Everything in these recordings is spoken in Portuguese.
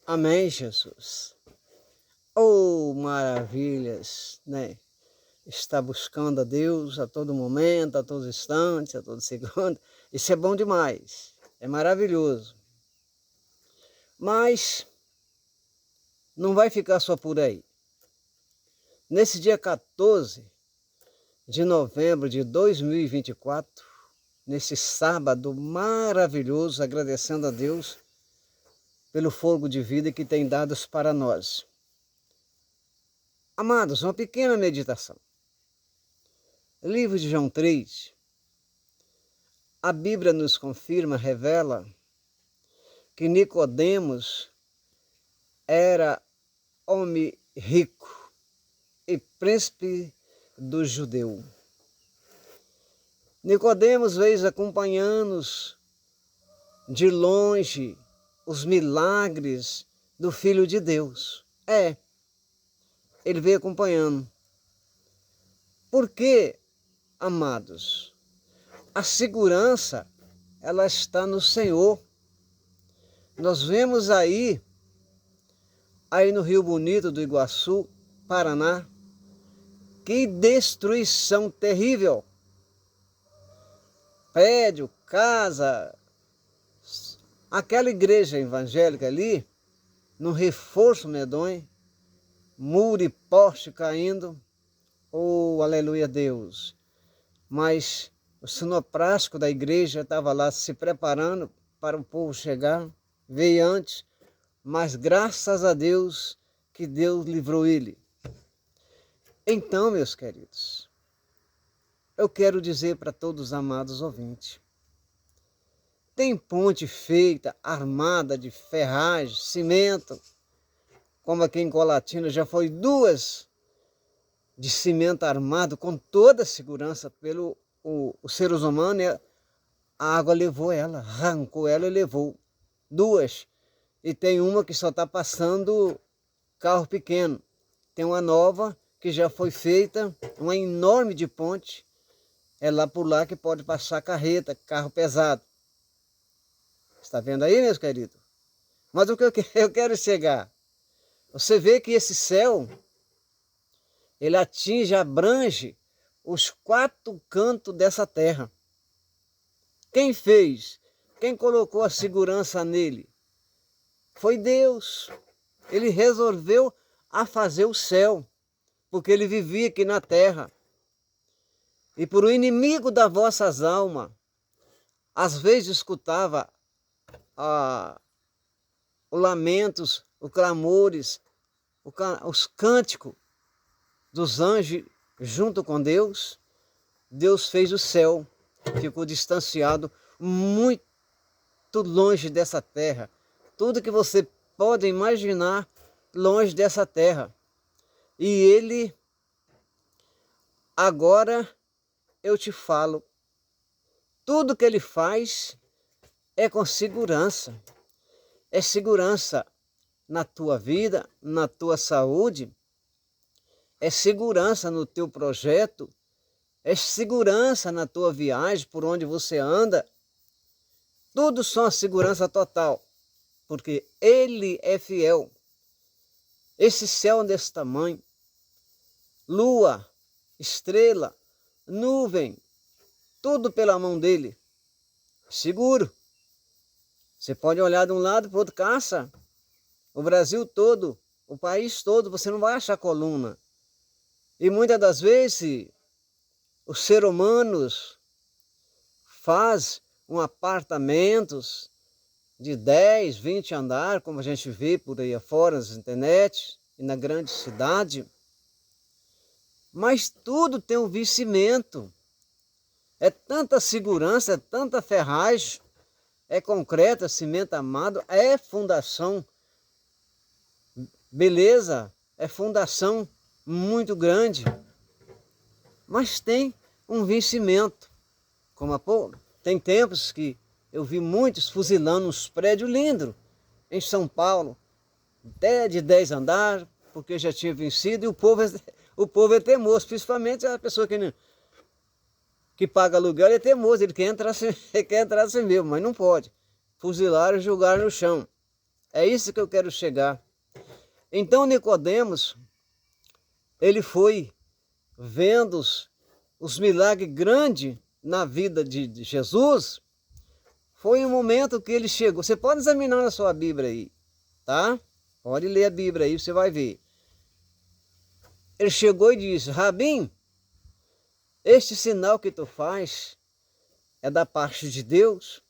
Amém, Jesus. Oh, maravilhas, né? Está buscando a Deus a todo momento, a todo instante, a todo segundo. Isso é bom demais. É maravilhoso. Mas não vai ficar só por aí. Nesse dia 14 de novembro de 2024, nesse sábado maravilhoso, agradecendo a Deus pelo fogo de vida que tem dado para nós. Amados, uma pequena meditação. Livro de João 3, a Bíblia nos confirma, revela que Nicodemos era homem rico e príncipe do judeu. Nicodemos veio acompanhando de longe os milagres do Filho de Deus. Ele veio acompanhando. Por quê, amados? A segurança, ela está no Senhor. Nós vemos aí no Rio Bonito do Iguaçu, Paraná, que destruição terrível. Prédio, casa, aquela igreja evangélica ali, num reforço medonho, muro e poste caindo, oh, aleluia Deus. Mas o sinoprástico da igreja estava lá se preparando para o povo chegar, veio antes, mas graças a Deus que Deus livrou ele. Então, meus queridos, eu quero dizer para todos os amados ouvintes, tem ponte feita, armada de ferragem, cimento, como aqui em Colatina já foi 2 de cimento armado com toda a segurança pelo os seres humanos, né? A água levou ela, arrancou ela e levou 2. E tem uma que só está passando carro pequeno. Tem uma nova que já foi feita, uma enorme de ponte, é lá por lá que pode passar carreta, carro pesado. Está vendo aí, meus queridos? Mas o que eu quero chegar? Você vê que esse céu, ele abrange os 4 cantos dessa terra. Quem fez? Quem colocou a segurança nele? Foi Deus. Ele resolveu a fazer o céu, porque ele vivia aqui na terra. E por o inimigo das vossas almas, às vezes escutava os lamentos, os clamores, os cânticos dos anjos junto com Deus. Deus fez o céu, ficou distanciado, muito longe dessa terra. Tudo que você pode imaginar longe dessa terra. E ele, agora eu te falo, tudo que ele faz é com segurança. É segurança na tua vida, na tua saúde, é segurança no teu projeto, é segurança na tua viagem, por onde você anda. Tudo são a segurança total, porque ele é fiel. Esse céu desse tamanho, lua, estrela, nuvem, tudo pela mão dele, seguro. Você pode olhar de um lado para o outro, caça. O Brasil todo, o país todo, você não vai achar coluna. E muitas das vezes, os seres humanos fazem apartamentos de 10, 20 andares, como a gente vê por aí afora, nas internet e na grande cidade. Mas tudo tem um vestimento. É tanta segurança, é tanta ferragem, é concreto, é cimento amado, é fundação. Beleza, é fundação muito grande. Mas tem um vencimento. Tem tempos que eu vi muitos fuzilando uns prédios lindos em São Paulo, até de 10 andares, porque já tinha vencido, e o povo é teimoso, principalmente a pessoa que paga aluguel, ele é teimoso, ele quer entrar assim mesmo, mas não pode. Fuzilaram e jogaram no chão. É isso que eu quero chegar. Então Nicodemos, ele foi vendo os milagres grandes na vida de Jesus. Foi um momento que ele chegou. Você pode examinar na sua Bíblia aí, tá? Pode ler a Bíblia aí, você vai ver. Ele chegou e disse: Rabim, este sinal que tu faz é da parte de Deus?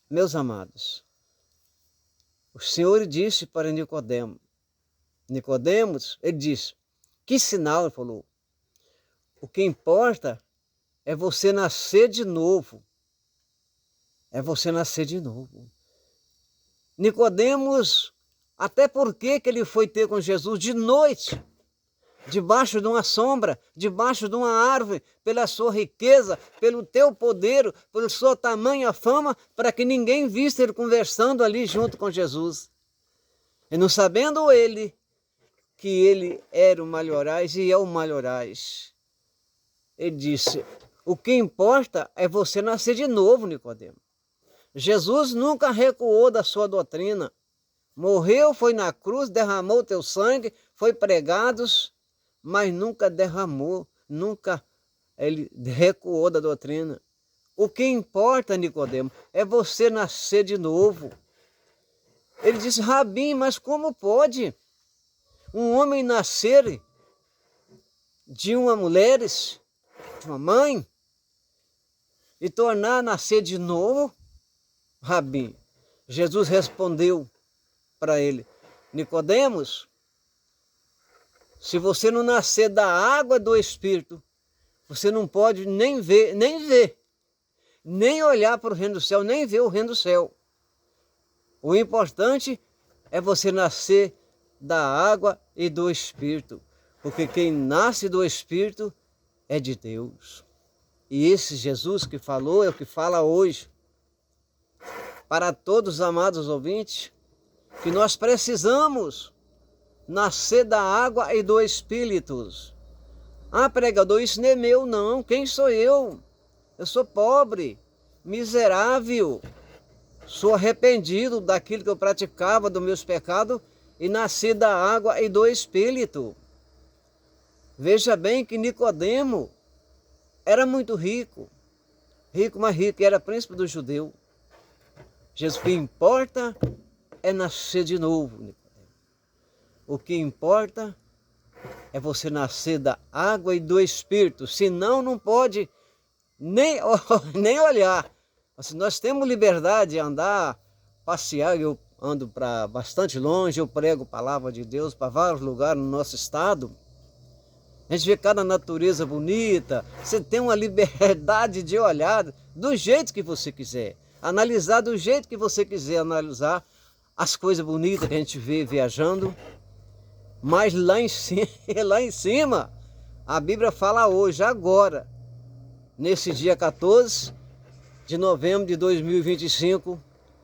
Meus amados, o Senhor disse para Nicodemos. Nicodemos, ele disse: que sinal? Ele falou: o que importa é você nascer de novo. É você nascer de novo. Nicodemos, até porque que ele foi ter com Jesus de noite, debaixo de uma sombra, debaixo de uma árvore, pela sua riqueza, pelo teu poder, pela sua tamanha fama, para que ninguém visse ele conversando ali junto com Jesus. E não sabendo ele que ele era o Malhorais e é o Malhorais, ele disse: o que importa é você nascer de novo, Nicodemo. Jesus nunca recuou da sua doutrina. Morreu, foi na cruz, derramou teu sangue, foi pregado, mas nunca derramou, nunca ele recuou da doutrina. O que importa, Nicodemo, é você nascer de novo. Ele disse: Rabim, mas como pode um homem nascer de uma mulher, de uma mãe, e tornar a nascer de novo? Rabim, Jesus respondeu para ele: Nicodemos, se você não nascer da água do Espírito, você não pode nem ver, nem olhar para o reino do céu, nem ver o reino do céu. O importante é você nascer da água e do Espírito, porque quem nasce do Espírito é de Deus. E esse Jesus que falou é o que fala hoje para todos os amados ouvintes, que nós precisamos nascer da água e do Espírito. Ah, pregador, isso não é meu não. Quem sou eu? Eu sou pobre, miserável, sou arrependido daquilo que eu praticava, dos meus pecados, e nasci da água e do Espírito. Veja bem que Nicodemo era muito rico, mas rico, era príncipe do judeu. Jesus, o que importa é nascer de novo, Nicodemo. O que importa é você nascer da água e do Espírito, senão não pode nem olhar. Assim, nós temos liberdade de andar, passear, eu ando para bastante longe, eu prego a palavra de Deus para vários lugares no nosso estado. A gente vê cada natureza bonita, você tem uma liberdade de olhar do jeito que você quiser, analisar do jeito que você quiser analisar as coisas bonitas que a gente vê viajando. Mas lá em cima, a Bíblia fala hoje, agora, nesse dia 14 de novembro de 2025,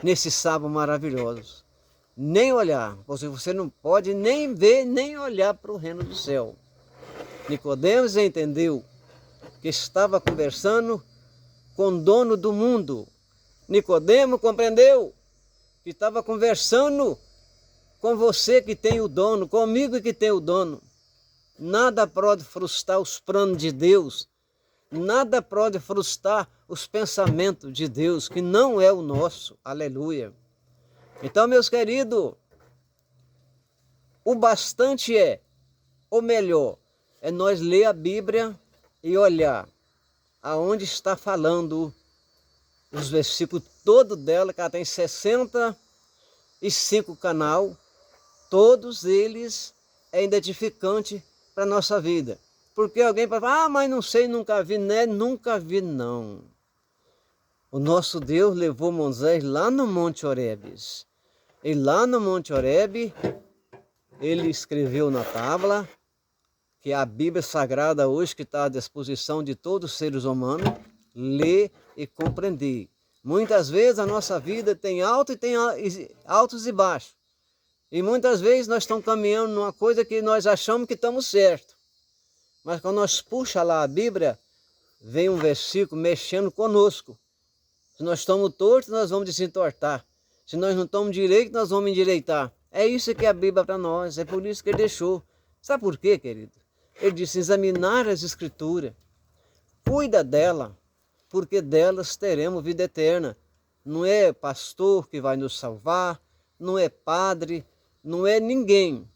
nesse sábado maravilhoso. Nem olhar, você não pode nem ver, nem olhar para o reino do céu. Nicodemos entendeu que estava conversando com o dono do mundo. Nicodemo compreendeu que estava conversando com você que tem o dono, comigo que tem o dono. Nada pode frustrar os planos de Deus, nada pode frustrar os pensamentos de Deus, que não é o nosso. Aleluia. Então, meus queridos, o bastante ou melhor, é nós ler a Bíblia e olhar aonde está falando os versículos todos dela, que ela tem 65 canal, todos eles é identificante para a nossa vida. Porque alguém pode falar: mas não sei, nunca vi, né? Nunca vi, não. O nosso Deus levou Moisés lá no Monte Horebes. E lá no Monte Horebe, ele escreveu na tábua, que é a Bíblia Sagrada hoje, que está à disposição de todos os seres humanos, ler e compreender. Muitas vezes a nossa vida tem alto e tem altos e baixos. E muitas vezes nós estamos caminhando numa coisa que nós achamos que estamos certos. Mas quando nós puxamos lá a Bíblia, vem um versículo mexendo conosco. Se nós estamos tortos, nós vamos desentortar. Se nós não tomamos direito, nós vamos endireitar. É isso que é a Bíblia para nós, é por isso que ele deixou. Sabe por quê, querido? Ele disse, examinar as Escrituras. Cuida dela, porque delas teremos vida eterna. Não é pastor que vai nos salvar, não é padre, não é ninguém.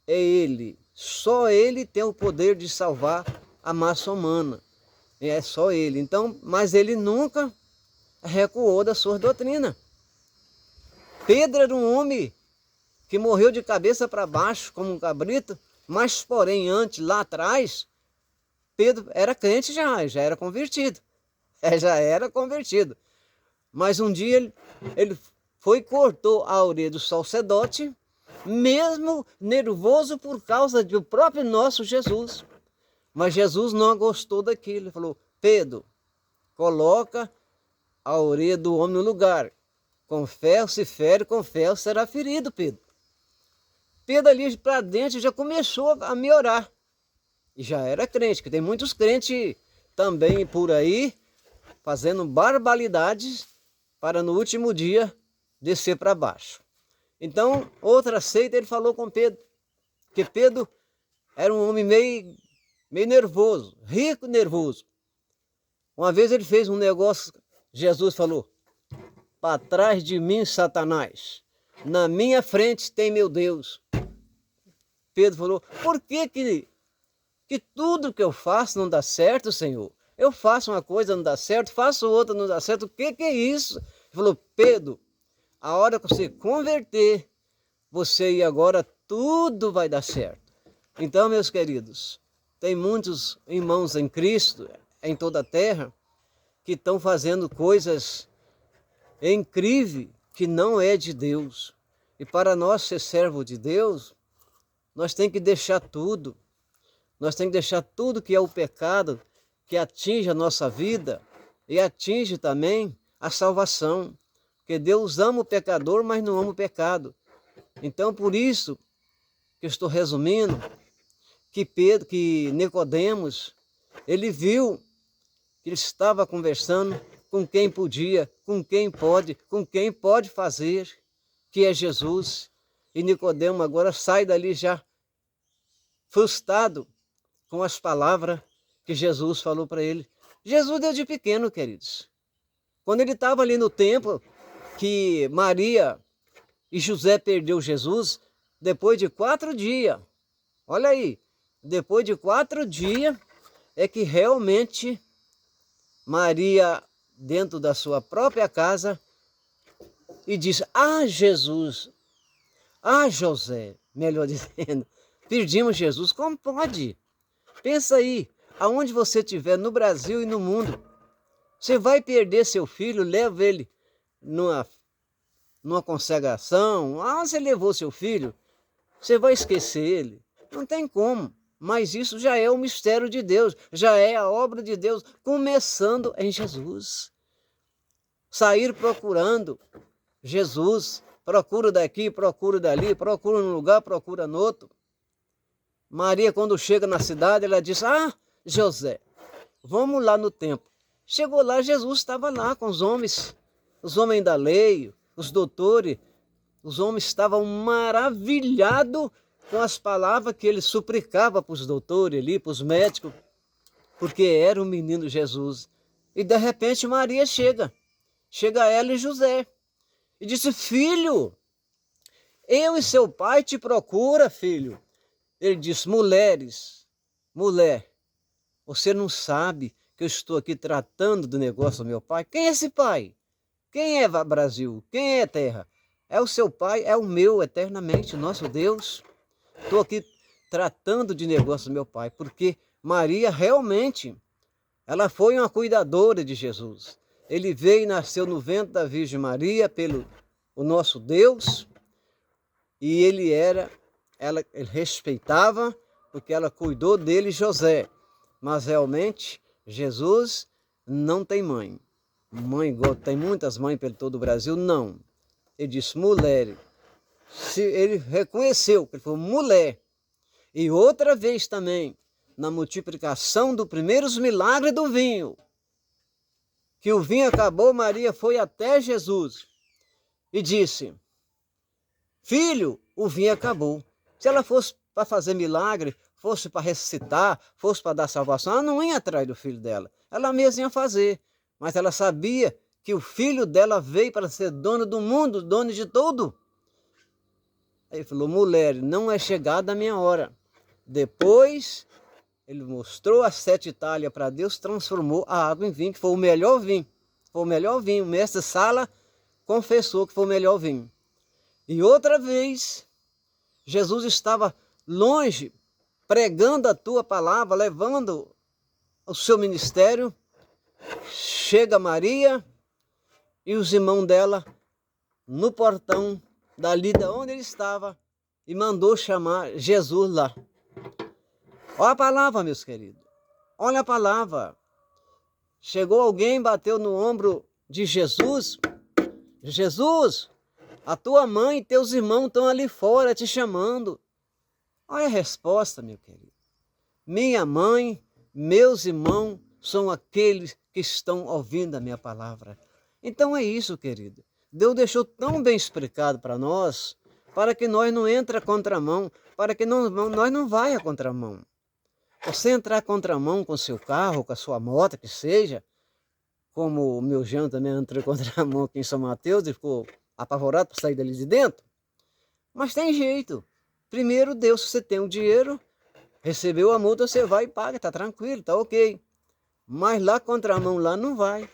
É ele. Só ele tem o poder de salvar a massa humana. É só ele. Então, mas ele nunca recuou da sua doutrina. Pedro era um homem que morreu de cabeça para baixo, como um cabrito, mas porém antes, lá atrás, Pedro era crente já era convertido. Já era convertido. Mas um dia ele foi e cortou a orelha do sacerdote, mesmo nervoso por causa do próprio nosso Jesus. Mas Jesus não gostou daquilo. Ele falou, Pedro, coloca a orelha do homem no lugar. Com ferro se fere, com ferro será ferido, Pedro. Pedro ali para dentro já começou a melhorar. E já era crente, que tem muitos crentes também por aí, fazendo barbaridades para no último dia descer para baixo. Então, outra seita, ele falou com Pedro, que Pedro era um homem meio nervoso, rico e nervoso. Uma vez ele fez um negócio, Jesus falou, para trás de mim, Satanás, na minha frente tem meu Deus. Pedro falou, por que tudo que eu faço não dá certo, Senhor? Eu faço uma coisa, não dá certo, faço outra, não dá certo, o que é isso? Ele falou, Pedro, a hora que você converter, você e agora tudo vai dar certo. Então, meus queridos, tem muitos irmãos em Cristo, em toda a terra, que estão fazendo coisas incríveis, que não é de Deus. E para nós ser servo de Deus, nós temos que deixar tudo. Nós temos que deixar tudo que é o pecado, que atinge a nossa vida e atinge também a salvação. Porque Deus ama o pecador, mas não ama o pecado. Então, por isso que eu estou resumindo, que Nicodemos, ele viu que ele estava conversando com quem podia, com quem pode fazer, que é Jesus. E Nicodemos agora sai dali já frustrado com as palavras que Jesus falou para ele. Jesus deu de pequeno, queridos. Quando ele estava ali no templo, que Maria e José perdeu Jesus, depois de 4 dias, olha aí, depois de 4 dias, é que realmente Maria, dentro da sua própria casa, e disse, Jesus, José, melhor dizendo, perdimos Jesus, como pode? Pensa aí, aonde você estiver, no Brasil e no mundo, você vai perder seu filho, leva ele numa consagração, você levou seu filho, você vai esquecer ele, não tem como. Mas isso já é o mistério de Deus, já é a obra de Deus, começando em Jesus. Sair procurando Jesus, procura daqui, procura dali, procura num lugar, procura no outro. Maria, quando chega na cidade, ela diz, José, vamos lá no templo. Chegou lá, Jesus estava lá com os homens da lei, os doutores. Os homens estavam maravilhados com as palavras que ele suplicava para os doutores ali, para os médicos, porque era o menino Jesus. E de repente Maria chega ela e José, e disse, filho, eu e seu pai te procura, filho. Ele disse, mulher, você não sabe que eu estou aqui tratando do negócio do meu pai? Quem é esse pai? Quem é Brasil? Quem é terra? É o seu pai, é o meu eternamente, nosso Deus. Estou aqui tratando de negócio do meu pai, porque Maria realmente, ela foi uma cuidadora de Jesus. Ele veio e nasceu no ventre da Virgem Maria pelo o nosso Deus, e ele respeitava, porque ela cuidou dele, José. Mas realmente, Jesus não tem mãe. Mãe igual tem muitas mães pelo todo o Brasil, não. Ele disse, mulher. Ele reconheceu que ele foi mulher. E outra vez também, na multiplicação dos primeiros milagres do vinho, que o vinho acabou, Maria foi até Jesus e disse: filho, o vinho acabou. Se ela fosse para fazer milagre, fosse para ressuscitar, fosse para dar salvação, ela não ia atrás do filho dela. Ela mesma ia fazer. Mas ela sabia que o filho dela veio para ser dono do mundo, dono de tudo. Aí ele falou: mulher, não é chegada a minha hora. Depois, ele mostrou as 7 talhas para Deus, transformou a água em vinho, que foi o melhor vinho. Foi o melhor vinho. O mestre Sala confessou que foi o melhor vinho. E outra vez, Jesus estava longe, pregando a tua palavra, levando o seu ministério. Chega Maria e os irmãos dela no portão dali de onde ele estava e mandou chamar Jesus lá. Olha a palavra, meus queridos. Olha a palavra. Chegou alguém, bateu no ombro de Jesus. Jesus, a tua mãe e teus irmãos estão ali fora te chamando. Olha a resposta, meu querido. Minha mãe, meus irmãos são aqueles que estão ouvindo a minha palavra. Então é isso, querido. Deus deixou tão bem explicado para nós, para que nós não entre a contramão, para que nós não vai a contramão. Você entrar a contramão com seu carro, com a sua moto, que seja, como o meu genro também entrou a contramão aqui em São Mateus e ficou apavorado para sair dali de dentro. Mas tem jeito. Primeiro, Deus, se você tem o dinheiro, recebeu a multa, você vai e paga, tá tranquilo, tá ok. Mas lá contramão, lá não vai.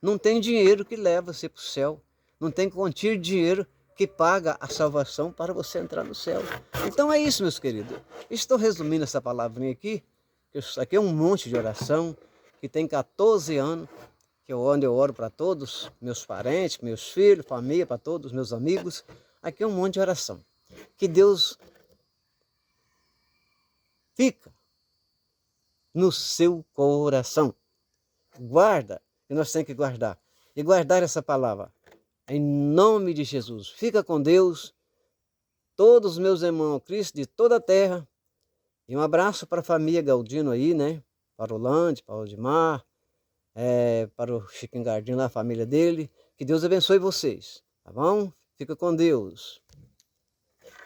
Não tem dinheiro que leva você para o céu. Não tem quantia de dinheiro que paga a salvação para você entrar no céu. Então é isso, meus queridos. Estou resumindo essa palavrinha aqui, que isso aqui é um monte de oração, que tem 14 anos, onde eu oro para todos, meus parentes, meus filhos, família, para todos, meus amigos. Aqui é um monte de oração. Que Deus fica no seu coração. Guarda, que nós temos que guardar. E guardar essa palavra. Em nome de Jesus. Fica com Deus. Todos os meus irmãos Cristo de toda a terra. E um abraço para a família Galdino aí, né? Para o Lande, para o Odimar, para o Chiquinho Gardinho lá, a família dele. Que Deus abençoe vocês. Tá bom? Fica com Deus.